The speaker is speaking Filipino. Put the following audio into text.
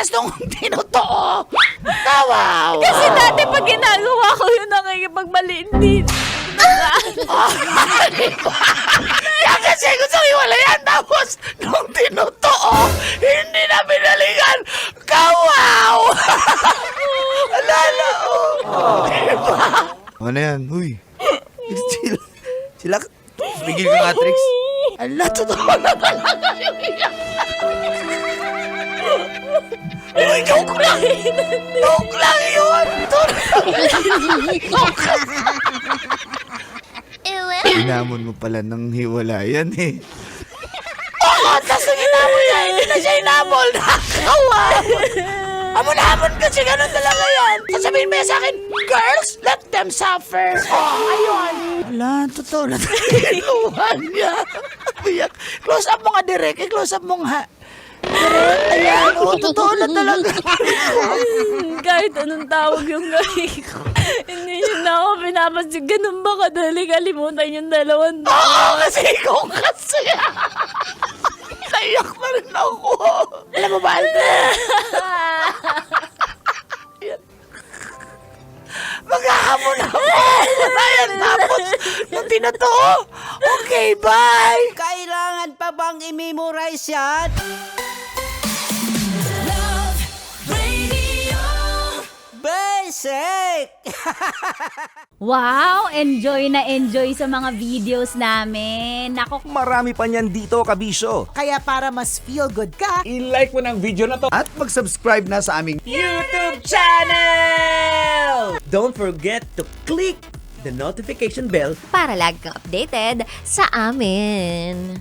Tas nung tinotoo, kawaw. Kasi dati pag ginagawa ko yun, nakikipagmali, hindi. Kaya kasi gusto ko iwalayan. Tapos nung tinotoo, hindi na binalikan. Kawaw. Alala, Diba? Ano yan? Uy. Chill. Sila. Bigil ka nga, Trix. Ala, totoo na talaga yung iyak. Uy, joke lang. Joke lang yun. Inamon mo pala ng hiwalayan eh. Oo, tas nung inamol niya, hindi na siya inamol. Kawaw. Amon-amon kasi ganun talaga yan. Sasabihin mo yan sa akin, girls, let them suffer. Oh, ayun. Wala, totoo na talaga inuhan niya. Biyak. Close up mo nga, Derek. I-close up mo nga. Derek, ayan. Oh, totoo na talaga. Kahit anong tawag yung gawin ko. Hindi nyo na ako pinapansin. Ganun ba kadali kalimutan yung dalawang Oo, kasi ikaw kasi. Naiyak na rin ako. Alam mo ba, Alden? Maghahamon ako. Ayan, tapos, nung tinatoo. Okay, bye. Kailangan pa bang i-memorize yan? Basic! Wow! Enjoy na enjoy sa mga videos namin. Nako, Marami pa niyan dito, kabisyo. Kaya para mas feel good ka, I-like mo ng video na to. At mag-subscribe na sa aming YouTube channel! Don't forget to click the notification bell para lagi kang updated sa amin.